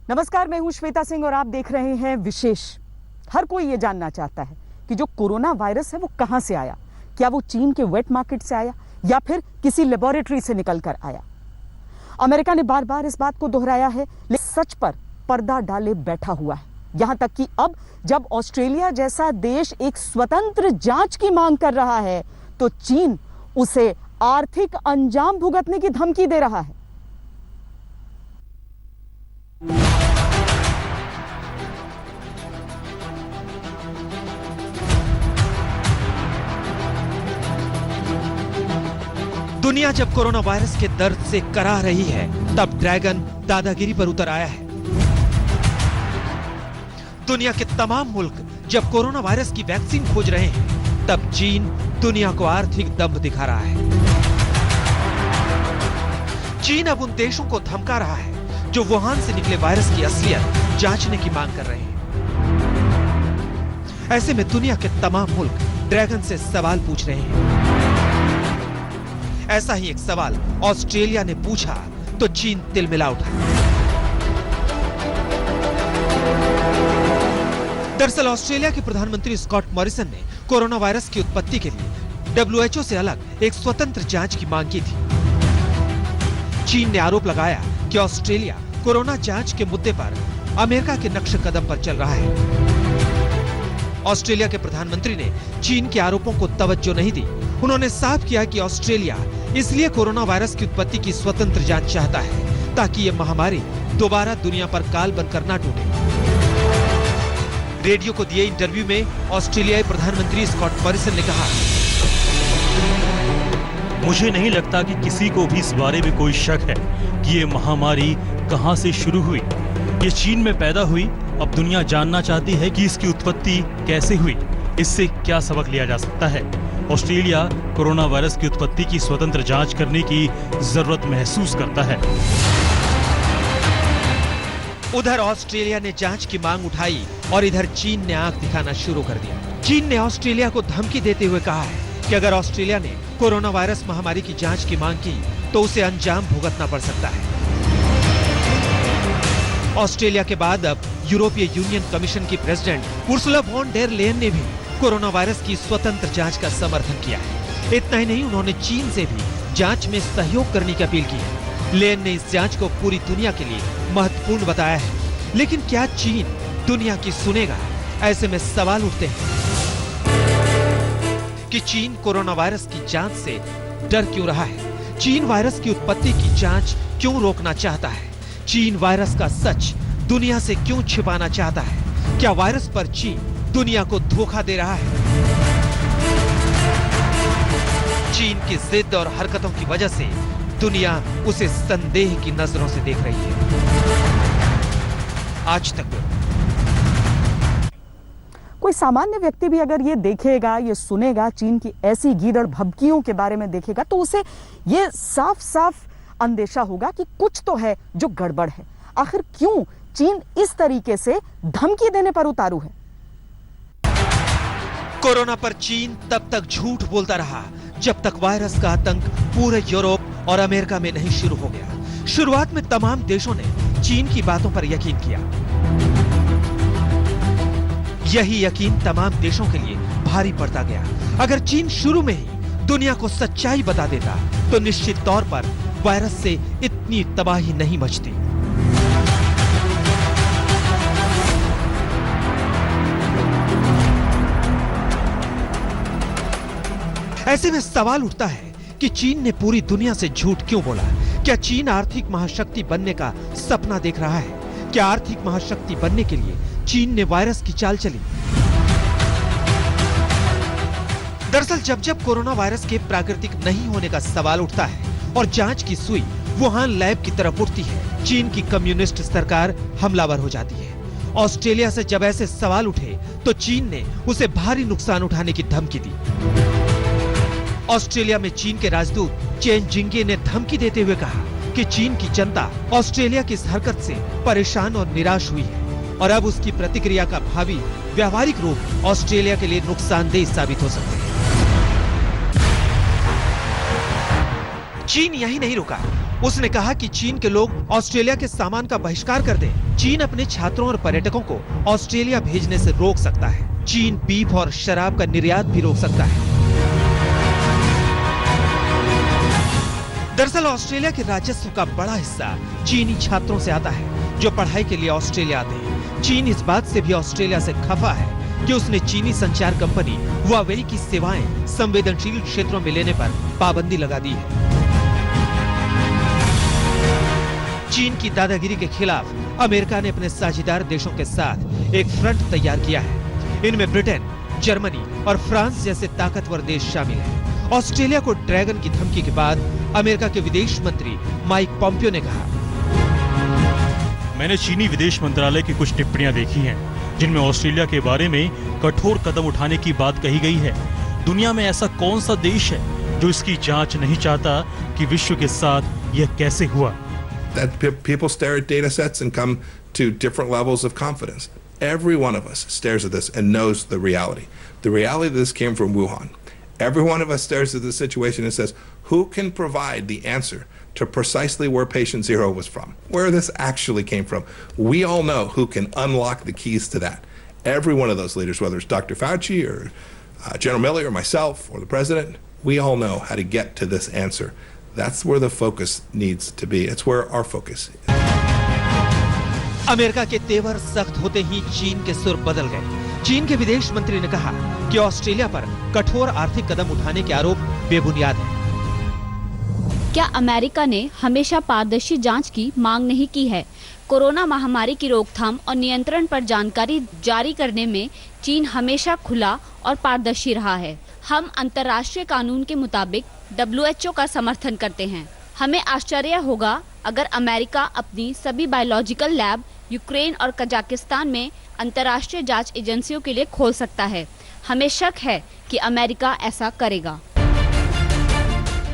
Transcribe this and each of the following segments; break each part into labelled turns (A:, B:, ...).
A: नमस्कार, मैं हूं श्वेता सिंह और आप देख रहे हैं विशेष। हर कोई ये जानना चाहता है कि जो कोरोना वायरस है वो कहां से आया। क्या वो चीन के वेट मार्केट से आया या फिर किसी लेबोरेटरी से निकलकर आया। अमेरिका ने बार बार इस बात को दोहराया है, लेकिन सच पर पर्दा डाले बैठा हुआ है। यहां तक कि अब जब ऑस्ट्रेलिया जैसा देश एक स्वतंत्र जांच की मांग कर रहा है तो चीन उसे आर्थिक अंजाम भुगतने की धमकी दे रहा है।
B: दुनिया जब कोरोना वायरस के दर्द से कराह रही है, तब ड्रैगन दादागिरी पर उतर आया है। दुनिया के तमाम मुल्क जब कोरोना वायरस की वैक्सीन खोज रहे हैं, तब चीन दुनिया को आर्थिक दम्भ दिखा रहा है। चीन अब उन देशों को धमका रहा है जो वुहान से निकले वायरस की असलियत जांचने की मांग कर रहे हैं। ऐसे में दुनिया के तमाम मुल्क ड्रैगन से सवाल पूछ रहे हैं। ऐसा ही एक सवाल ऑस्ट्रेलिया ने पूछा तो चीन तिलमिला उठा। दरअसल ऑस्ट्रेलिया के प्रधानमंत्री स्कॉट मॉरिसन ने कोरोना वायरस की उत्पत्ति के लिए WHO से अलग एक स्वतंत्र जांच की मांग की थी। चीन ने आरोप लगाया कि ऑस्ट्रेलिया कोरोना जांच के मुद्दे पर अमेरिका के नक्श कदम पर चल रहा है। ऑस्ट्रेलिया के प्रधानमंत्री ने चीन के आरोपों को तवज्जो नहीं दी। उन्होंने साफ किया कि ऑस्ट्रेलिया इसलिए कोरोना वायरस की उत्पत्ति की स्वतंत्र जांच चाहता है ताकि ये महामारी दोबारा दुनिया पर काल बनकर ना टूटे। रेडियो को दिए इंटरव्यू में ऑस्ट्रेलियाई प्रधानमंत्री स्कॉट मॉरिसन ने कहा,
C: मुझे नहीं लगता कि किसी को भी इस बारे में कोई शक है कि ये महामारी कहां से शुरू हुई। ये चीन में पैदा हुई। अब दुनिया जानना चाहती है कि इसकी उत्पत्ति कैसे हुई, इससे क्या सबक लिया जा सकता है। ऑस्ट्रेलिया कोरोना वायरस की उत्पत्ति की स्वतंत्र जांच करने की जरूरत महसूस करता है।
B: उधर ऑस्ट्रेलिया ने जांच की मांग उठाई और इधर चीन ने आंख दिखाना शुरू कर दिया। चीन ने ऑस्ट्रेलिया को धमकी देते हुए कहा है कि अगर ऑस्ट्रेलिया ने कोरोना वायरस महामारी की जांच की मांग की तो उसे अंजाम भुगतना पड़ सकता है। ऑस्ट्रेलिया के बाद अब यूरोपीय यूनियन कमीशन की president Ursula von der Leyen ने भी कोरोना वायरस की स्वतंत्र जांच का समर्थन किया है। इतना ही नहीं, उन्होंने चीन से भी जांच में सहयोग करने की अपील की है। लेयन ने इस जांच को पूरी दुनिया के लिए महत्वपूर्ण बताया है। लेकिन क्या चीन दुनिया की सुनेगा? ऐसे में सवाल उठते हैं कि चीन कोरोना वायरस की जांच से डर क्यों रहा है? चीन वायरस की उत्पत्ति की जांच क्यों रोकना चाहता है? चीन वायरस का सच दुनिया से क्यों छिपाना चाहता है? क्या वायरस पर चीन दुनिया को धोखा दे रहा है? चीन की जिद और हरकतों की वजह से दुनिया उसे संदेह की नजरों से देख रही है। आज तक
A: कोई सामान्य व्यक्ति भी अगर ये देखेगा, ये सुनेगा, चीन की ऐसी गीदड़ भभकियों के बारे में देखेगा तो उसे ये साफ साफ अंदेशा होगा कि कुछ तो है जो गड़बड़ है। आखिर क्यों चीन इस तरीके से धमकी देने पर उतारू है?
B: कोरोना पर चीन तब तक झूठ बोलता रहा जब तक वायरस का आतंक पूरे यूरोप और अमेरिका में नहीं शुरू हो गया। शुरुआत में तमाम देशों ने चीन की बातों पर यकीन किया। यही यकीन तमाम देशों के लिए भारी पड़ता गया। अगर चीन शुरू में ही दुनिया को सच्चाई बता देता तो निश्चित तौर पर वायरस से इतनी तबाही नहीं मचती। ऐसे में सवाल उठता है कि चीन ने पूरी दुनिया से झूठ क्यों बोला? क्या चीन आर्थिक महाशक्ति बनने का सपना देख रहा है? क्या आर्थिक महाशक्ति बनने के लिए चीन ने वायरस की चाल चली? दरअसल जब जब कोरोना वायरस के प्राकृतिक नहीं होने का सवाल उठता है और जांच की सुई वुहान लैब की तरफ उठती है, चीन की कम्युनिस्ट सरकार हमलावर हो जाती है। ऑस्ट्रेलिया से जब ऐसे सवाल उठे तो चीन ने उसे भारी नुकसान उठाने की धमकी दी। ऑस्ट्रेलिया में चीन के राजदूत चेन जिंगे ने धमकी देते हुए कहा कि चीन की जनता ऑस्ट्रेलिया की इस हरकत से परेशान और निराश हुई है और अब उसकी प्रतिक्रिया का भावी व्यावहारिक रूप ऑस्ट्रेलिया के लिए नुकसानदेह साबित हो सकते हैं। चीन यही नहीं रुका, उसने कहा कि चीन के लोग ऑस्ट्रेलिया के सामान का बहिष्कार कर दें। चीन अपने छात्रों और पर्यटकों को ऑस्ट्रेलिया भेजने से रोक सकता है। चीन बीफ और शराब का निर्यात भी रोक सकता है। दरअसल ऑस्ट्रेलिया के राजस्व का बड़ा हिस्सा चीनी छात्रों से आता है जो पढ़ाई के लिए ऑस्ट्रेलिया आते हैं। चीन इस बात से भी ऑस्ट्रेलिया से खफा है कि उसने चीनी संचार कंपनी हुआवेई की सेवाएं संवेदनशील क्षेत्रों में लेने पर पाबंदी लगा दी है। चीन की दादागिरी के खिलाफ अमेरिका ने अपने साझेदार देशों के साथ एक फ्रंट तैयार किया है। इनमें ब्रिटेन, जर्मनी और फ्रांस जैसे ताकतवर देश शामिल हैं। ऑस्ट्रेलिया को ड्रैगन की धमकी के बाद अमेरिका के विदेश मंत्री माइक पॉम्पियो ने कहा,
C: मैंने चीनी विदेश मंत्रालय की कुछ टिप्पणियां देखी हैं जिनमें ऑस्ट्रेलिया के बारे में कठोर कदम उठाने की बात कही गई है। दुनिया में ऐसा कौन सा देश है जो इसकी जांच नहीं चाहता कि विश्व के साथ यह कैसे हुआ।
D: That people stare at data sets and come to different levels of confidence. Every one of us stares at this and knows the reality. The reality of this came from Wuhan. Every one of us stares at this situation and says, who can provide the answer to precisely where patient zero was from, where this actually came from? We all know who can unlock the keys to that. Every one of those leaders, whether it's Dr. Fauci or General Milley or myself or the president, we all know how to get to this answer. That's where the focus needs to be. It's where our focus is.
B: America के तेवर सख्त होते ही चीन के सुर बदल गए। चीन के विदेश मंत्री ने कहा कि ऑस्ट्रेलिया पर कठोर आर्थिक कदम उठाने के आरोप बेबुनियाद हैं।
E: क्या अमेरिका ने हमेशा पारदर्शी जांच की मांग नहीं की है? कोरोना महामारी की रोकथाम और नियंत्रण पर जानकारी जारी करने में चीन हमेशा खुला और पारदर्शी रहा है। हम अंतर्राष्ट्रीय कानून के मुताबिक WHO का समर्थन करते हैं। हमें आश्चर्य होगा अगर अमेरिका अपनी सभी बायोलॉजिकल लैब यूक्रेन और कजाकिस्तान में अंतर्राष्ट्रीय जांच एजेंसियों के लिए खोल सकता है। हमें शक है कि अमेरिका ऐसा करेगा।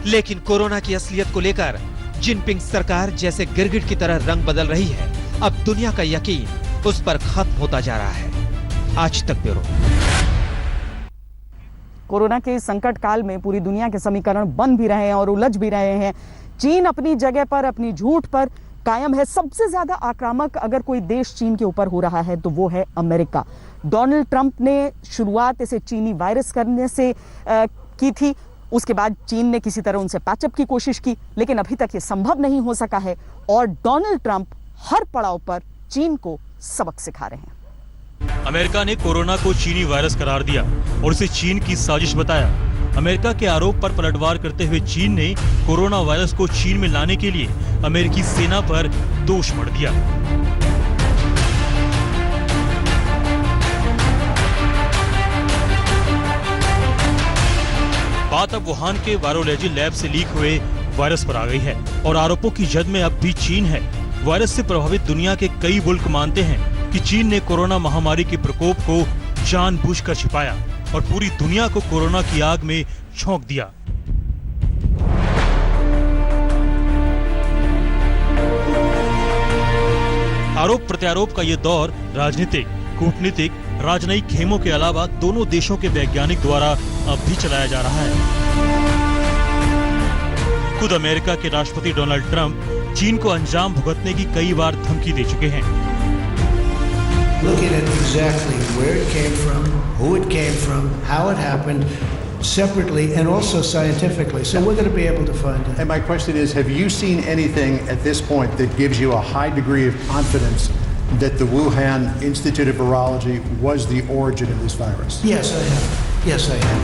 B: लेकिन कोरोना की असलियत को लेकर जिनपिंग सरकार जैसे गिरगिट की तरह रंग बदल रही है। अब दुनिया का यकीन उस पर खत्म होता जा रहा है। आज तक ब्यूरो।
A: कोरोना के संकट काल में पूरी दुनिया के समीकरण बन भी रहे हैं और उलझ भी रहे हैं। चीन अपनी जगह पर, अपनी झूठ पर कायम है। सबसे ज्यादा आक्रामक अगर कोई देश चीन के ऊपर हो रहा है तो वो है अमेरिका। डोनाल्ड ट्रंप ने शुरुआत इसे चीनी वायरस करने से की थी। उसके बाद चीन ने किसी तरह उनसे पैचअप की कोशिश की, लेकिन अभी तक ये संभव नहीं हो सका है और डोनाल्ड ट्रंप हर पड़ाव पर चीन को सबक सिखा रहे हैं।
C: अमेरिका ने कोरोना को चीनी वायरस करार दिया और इसे चीन की साजिश बताया। अमेरिका के आरोप पर पलटवार करते हुए चीन ने कोरोना वायरस को चीन में लाने के लिए अमेरिकी सेना पर दोष मढ़ दिया। बात अब वुहान के वायरोलॉजी लैब से लीक हुए वायरस पर आ गई है और आरोपों की जद में अब भी चीन है। वायरस से प्रभावित दुनिया के कई मुल्क मानते हैं कि चीन ने कोरोना महामारी के प्रकोप को जानबूझकर छिपाया और पूरी दुनिया को कोरोना की आग में झोंक दिया। आरोप प्रत्यारोप का ये दौर राजनीतिक, कूटनीतिक, राजनयिक खेमों के अलावा दोनों देशों के वैज्ञानिक द्वारा अब भी चलाया जा रहा है। खुद अमेरिका के राष्ट्रपति डोनाल्ड ट्रंप चीन को अंजाम भुगतने की कई बार धमकी दे चुके हैं।
F: Looking at exactly where it came from, who it came from, how it happened, separately and also scientifically. So we're going to be able to find it.
G: And my question is, have you seen anything at this point that gives you a high degree of confidence that the Wuhan Institute of Virology was the origin of this virus?
F: Yes, I have. Yes, I have.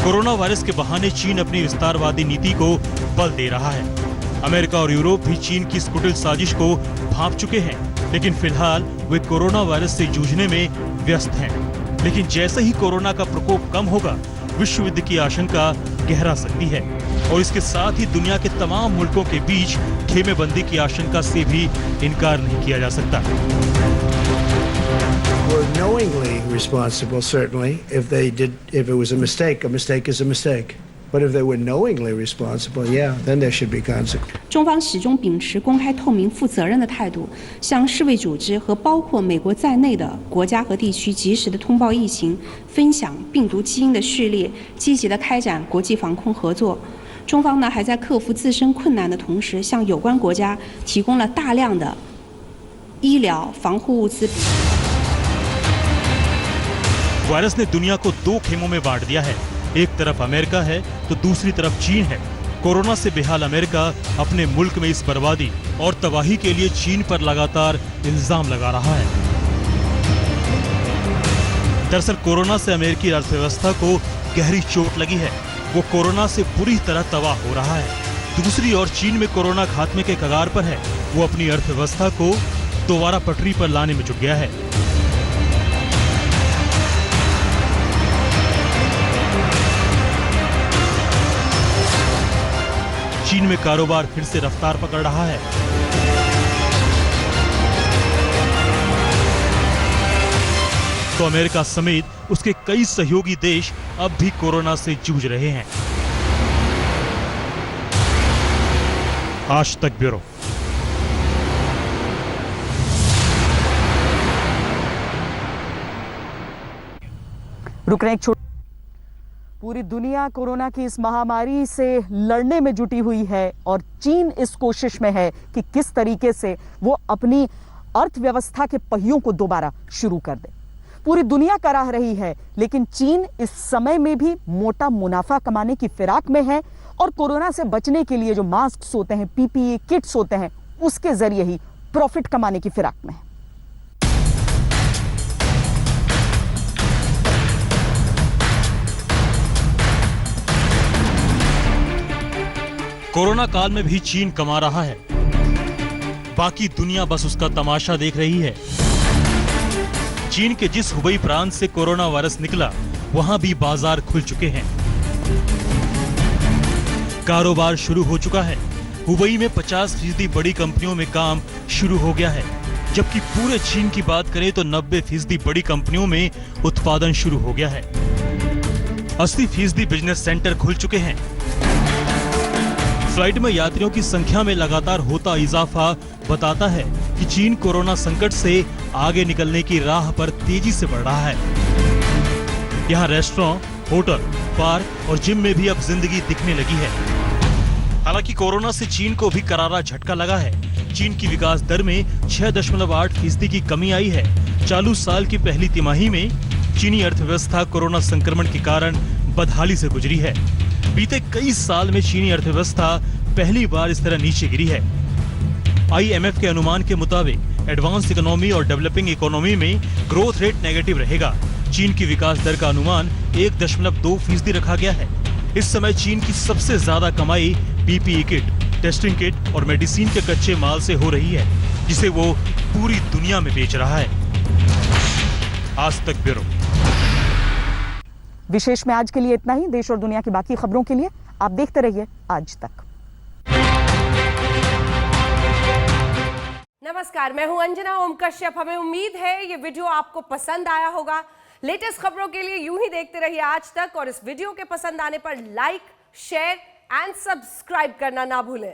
C: Corona virus के बहाने चीन अपनी विस्तारवादी नीति को बल दे रहा है। अमेरिका और यूरोप भी चीन की इस कुटिल साजिश को भांप चुके हैं, लेकिन फिलहाल वे कोरोना वायरस से जूझने में व्यस्त हैं। लेकिन जैसे ही कोरोना का प्रकोप कम होगा, विश्व युद्ध की आशंका गहरा सकती है और इसके साथ ही दुनिया के तमाम मुल्कों के बीच खेमेबंदी की आशंका से भी इनकार नहीं किया जा सकता।
F: We're knowingly responsible, certainly. If it was a mistake is a mistake. But if they were knowingly responsible, yeah, then there should be consequences.
H: 中方始终秉持公开、透明、负责任的态度，向世卫组织和包括美国在内的国家和地区及时的通报疫情，分享病毒基因的序列，积极的开展国际防控合作。中方呢还在克服自身困难的同时，向有关国家提供了大量的医疗防护物资。
C: virus ने दुनिया को दो खेमों में बांट दिया है। एक तरफ अमेरिका है तो दूसरी तरफ चीन है। कोरोना से बेहाल अमेरिका अपने मुल्क में इस बर्बादी और तबाही के लिए चीन पर लगातार इल्जाम लगा रहा है। दरअसल कोरोना से अमेरिकी अर्थव्यवस्था को गहरी चोट लगी है। वो कोरोना से बुरी तरह तबाह हो रहा है। दूसरी ओर चीन में कोरोना खात्मे के कगार पर है। वो अपनी अर्थव्यवस्था को दोबारा पटरी पर लाने में जुट गया है। चीन में कारोबार फिर से रफ्तार पकड़ रहा है। तो अमेरिका समेत उसके कई सहयोगी देश अब भी कोरोना से जूझ रहे हैं। आज तक ब्यूरो।
A: रुक रहे एक छोटे। पूरी दुनिया कोरोना की इस महामारी से लड़ने में जुटी हुई है और चीन इस कोशिश में है कि किस तरीके से वो अपनी अर्थव्यवस्था के पहियों को दोबारा शुरू कर दे। पूरी दुनिया कराह रही है, लेकिन चीन इस समय में भी मोटा मुनाफा कमाने की फिराक में है और कोरोना से बचने के लिए जो मास्क होते हैं, पीपीई किट्स होते हैं, उसके जरिए ही प्रॉफिट कमाने की फिराक में है।
C: कोरोना काल में भी चीन कमा रहा है। बाकी दुनिया बस उसका तमाशा देख रही है। चीन के जिस हुबई प्रांत से कोरोना वायरस निकला, वहां भी बाजार खुल चुके हैं। कारोबार शुरू हो चुका है। हुबई में 50% बड़ी कंपनियों में काम शुरू हो गया है, जबकि पूरे चीन की बात करें तो 90% बड़ी कंपनियों में उत्पादन शुरू हो गया है। 80% बिजनेस सेंटर खुल चुके हैं। फ्लाइट में यात्रियों की संख्या में लगातार होता इजाफा बताता है कि चीन कोरोना संकट से आगे निकलने की राह पर तेजी से बढ़ रहा है। यहाँ रेस्टोरेंट, होटल, बार और जिम में भी अब जिंदगी दिखने लगी है। हालांकि कोरोना से चीन को भी करारा झटका लगा है। चीन की विकास दर में 6.8% की कमी आई है। चालू साल की पहली तिमाही में चीनी अर्थव्यवस्था कोरोना संक्रमण के कारण बदहाली से गुजरी है। बीते कई साल में चीनी अर्थव्यवस्था पहली बार इस तरह नीचे गिरी है। IMF के अनुमान के मुताबिक एडवांस इकोनॉमी और डेवलपिंग इकोनॉमी में ग्रोथ रेट नेगेटिव रहेगा। चीन की विकास दर का अनुमान 1.2% रखा गया है। इस समय चीन की सबसे ज्यादा कमाई पीपीई किट, टेस्टिंग किट और मेडिसिन के कच्चे माल से हो रही है, जिसे वो पूरी दुनिया में बेच रहा है। आज तक ब्यूरो।
A: विशेष में आज के लिए इतना ही। देश और दुनिया की बाकी खबरों के लिए आप देखते रहिए आज तक।
I: नमस्कार, मैं हूं अंजना ओम कश्यप। हमें उम्मीद है ये वीडियो आपको पसंद आया होगा। लेटेस्ट खबरों के लिए यूं ही देखते रहिए आज तक और इस वीडियो के पसंद आने पर लाइक, शेयर एंड सब्सक्राइब करना ना भूलें।